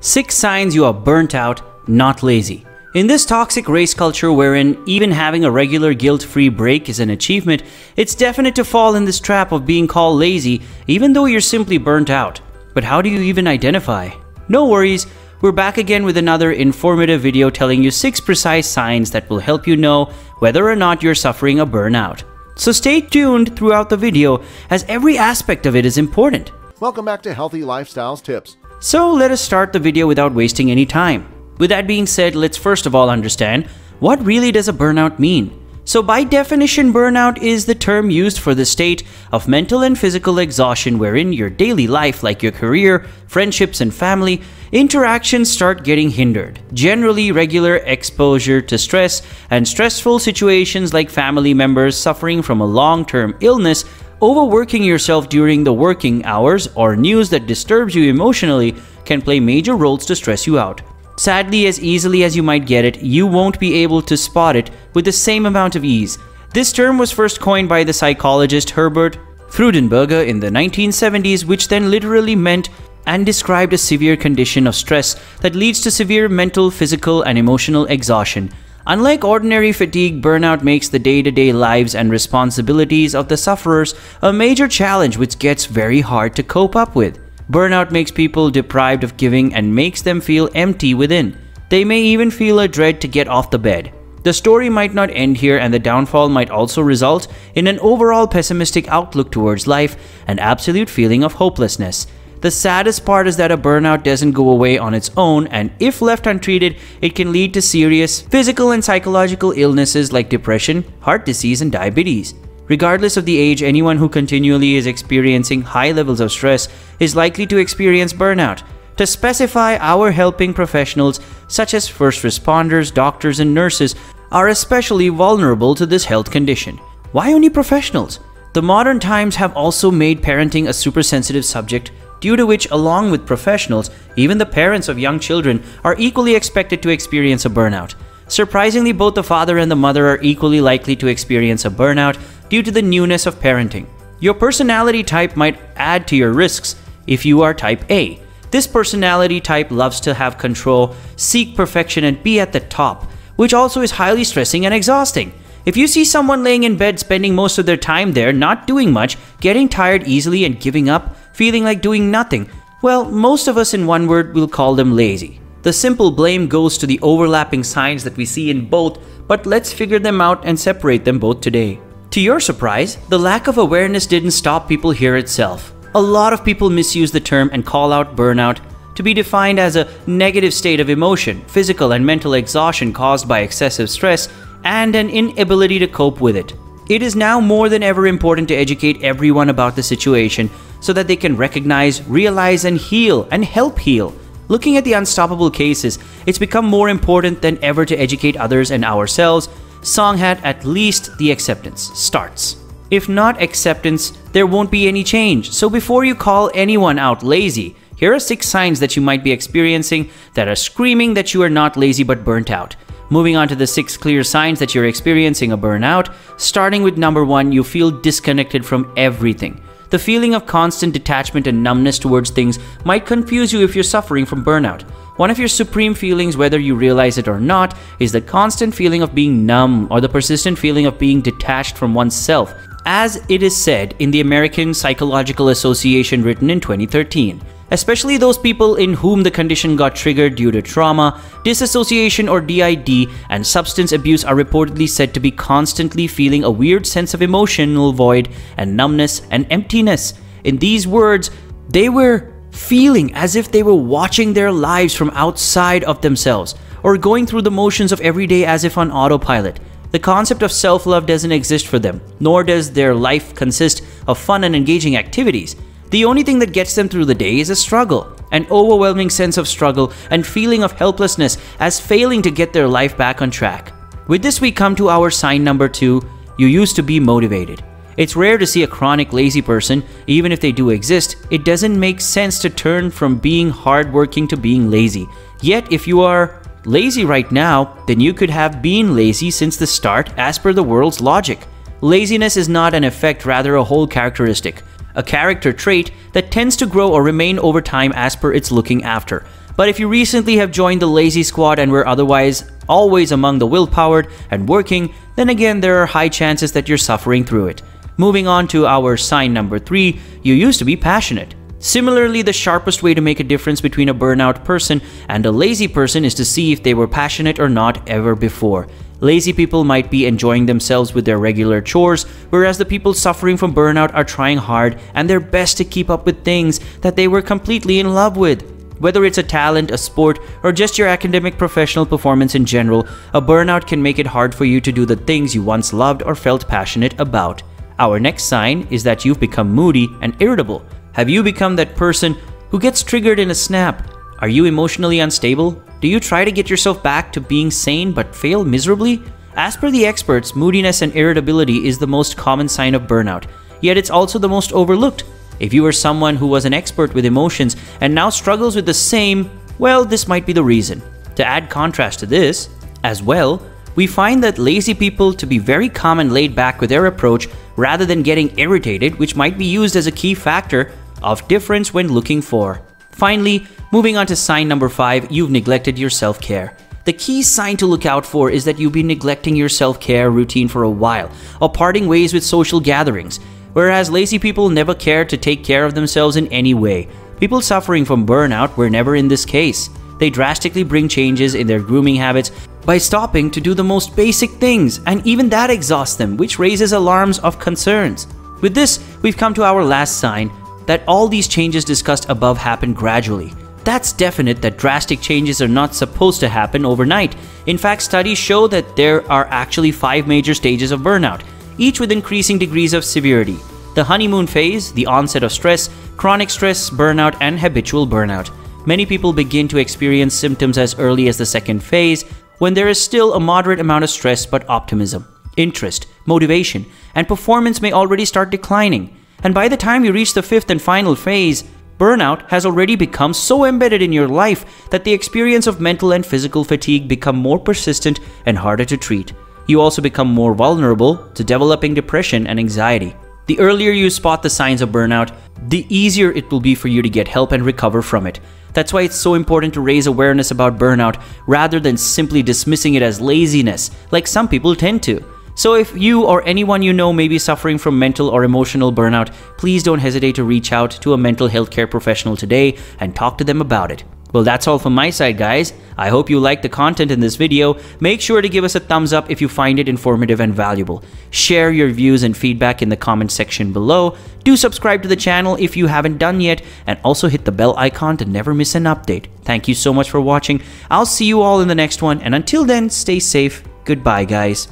6 signs you are burnt out, not lazy. In this toxic race culture wherein even having a regular guilt-free break is an achievement, it's definite to fall in this trap of being called lazy even though you're simply burnt out. But how do you even identify? No worries, we're back again with another informative video telling you 6 precise signs that will help you know whether or not you're suffering a burnout. So stay tuned throughout the video as every aspect of it is important. Welcome back to Healthy Lifestyles Tips. So let us start the video without wasting any time. With that being said, let's first of all understand what really does a burnout mean. So by definition, burnout is the term used for the state of mental and physical exhaustion wherein your daily life, like your career, friendships, and family interactions start getting hindered. Generally, regular exposure to stress and stressful situations like family members suffering from a long-term illness, overworking yourself during the working hours, or news that disturbs you emotionally can play major roles to stress you out. Sadly, as easily as you might get it, you won't be able to spot it with the same amount of ease. This term was first coined by the psychologist Herbert Freudenberger in the 1970s, which then literally meant and described a severe condition of stress that leads to severe mental, physical, and emotional exhaustion. Unlike ordinary fatigue, burnout makes the day-to-day lives and responsibilities of the sufferers a major challenge which gets very hard to cope up with. Burnout makes people deprived of giving and makes them feel empty within. They may even feel a dread to get off the bed. The story might not end here, and the downfall might also result in an overall pessimistic outlook towards life and absolute feeling of hopelessness. The saddest part is that a burnout doesn't go away on its own, and if left untreated, it can lead to serious physical and psychological illnesses like depression, heart disease, and diabetes. Regardless of the age, anyone who continually is experiencing high levels of stress is likely to experience burnout. To specify, our helping professionals such as first responders, doctors, and nurses are especially vulnerable to this health condition. Why only professionals? The modern times have also made parenting a super sensitive subject, due to which, along with professionals, even the parents of young children are equally expected to experience a burnout. Surprisingly, both the father and the mother are equally likely to experience a burnout due to the newness of parenting. Your personality type might add to your risks if you are type A. This personality type loves to have control, seek perfection, and be at the top, which also is highly stressing and exhausting. If you see someone laying in bed spending most of their time there, not doing much, getting tired easily and giving up, feeling like doing nothing, well, most of us in one word will call them lazy. The simple blame goes to the overlapping signs that we see in both, but let's figure them out and separate them both today. To your surprise, the lack of awareness didn't stop people here itself. A lot of people misuse the term and call out burnout to be defined as a negative state of emotion, physical and mental exhaustion caused by excessive stress, and an inability to cope with it. It is now more than ever important to educate everyone about the situation so that they can recognize, realize, and heal, and help heal. Looking at the unstoppable cases, it's become more important than ever to educate others and ourselves. Song had at least the acceptance starts. If not acceptance, there won't be any change. So before you call anyone out lazy, here are 6 signs that you might be experiencing that are screaming that you are not lazy but burnt out. Moving on to the 6 clear signs that you're experiencing a burnout, starting with number 1, you feel disconnected from everything. The feeling of constant detachment and numbness towards things might confuse you if you're suffering from burnout. One of your supreme feelings, whether you realize it or not, is the constant feeling of being numb or the persistent feeling of being detached from oneself, as it is said in the American Psychological Association written in 2013. Especially those people in whom the condition got triggered due to trauma, disassociation or DID, and substance abuse are reportedly said to be constantly feeling a weird sense of emotional void and numbness and emptiness. In these words, they were feeling as if they were watching their lives from outside of themselves, or going through the motions of every day as if on autopilot. The concept of self-love doesn't exist for them, nor does their life consist of fun and engaging activities. The only thing that gets them through the day is a struggle, an overwhelming sense of struggle and feeling of helplessness as failing to get their life back on track. With this, we come to our sign number 2, you used to be motivated. It's rare to see a chronic lazy person. Even if they do exist, it doesn't make sense to turn from being hardworking to being lazy. Yet, if you are lazy right now, then you could have been lazy since the start as per the world's logic. Laziness is not an effect, rather a whole characteristic. A character trait that tends to grow or remain over time as per its looking after. But if you recently have joined the lazy squad and were otherwise always among the willpowered and working, then again there are high chances that you're suffering through it. Moving on to our sign number 3, you used to be passionate. Similarly, the sharpest way to make a difference between a burnout person and a lazy person is to see if they were passionate or not ever before. Lazy people might be enjoying themselves with their regular chores, whereas the people suffering from burnout are trying hard and their best to keep up with things that they were completely in love with. Whether it's a talent, a sport, or just your academic professional performance in general, a burnout can make it hard for you to do the things you once loved or felt passionate about. Our next sign is that you've become moody and irritable. Have you become that person who gets triggered in a snap? Are you emotionally unstable? Do you try to get yourself back to being sane but fail miserably? As per the experts, moodiness and irritability is the most common sign of burnout, yet it's also the most overlooked. If you are someone who was an expert with emotions and now struggles with the same, well, this might be the reason. To add contrast to this, as well, we find that lazy people to be very calm and laid back with their approach rather than getting irritated, which might be used as a key factor of difference when looking for. Finally, moving on to sign number 5, you've neglected your self-care. The key sign to look out for is that you've been neglecting your self-care routine for a while, or parting ways with social gatherings, whereas lazy people never care to take care of themselves in any way. People suffering from burnout were never in this case. They drastically bring changes in their grooming habits by stopping to do the most basic things, and even that exhausts them, which raises alarms of concerns. With this, we've come to our last sign, that all these changes discussed above happen gradually. That's definite that drastic changes are not supposed to happen overnight. In fact, studies show that there are actually 5 major stages of burnout, each with increasing degrees of severity. The honeymoon phase, the onset of stress, chronic stress, burnout, and habitual burnout. Many people begin to experience symptoms as early as the second phase, when there is still a moderate amount of stress but optimism, interest, motivation, and performance may already start declining. And by the time you reach the 5th and final phase, burnout has already become so embedded in your life that the experience of mental and physical fatigue become more persistent and harder to treat. You also become more vulnerable to developing depression and anxiety. The earlier you spot the signs of burnout, the easier it will be for you to get help and recover from it. That's why it's so important to raise awareness about burnout rather than simply dismissing it as laziness, like some people tend to. So if you or anyone you know may be suffering from mental or emotional burnout, please don't hesitate to reach out to a mental health care professional today and talk to them about it. Well, that's all from my side, guys. I hope you liked the content in this video. Make sure to give us a thumbs up if you find it informative and valuable. Share your views and feedback in the comment section below. Do subscribe to the channel if you haven't done yet, and also hit the bell icon to never miss an update. Thank you so much for watching. I'll see you all in the next one, and until then, stay safe. Goodbye, guys.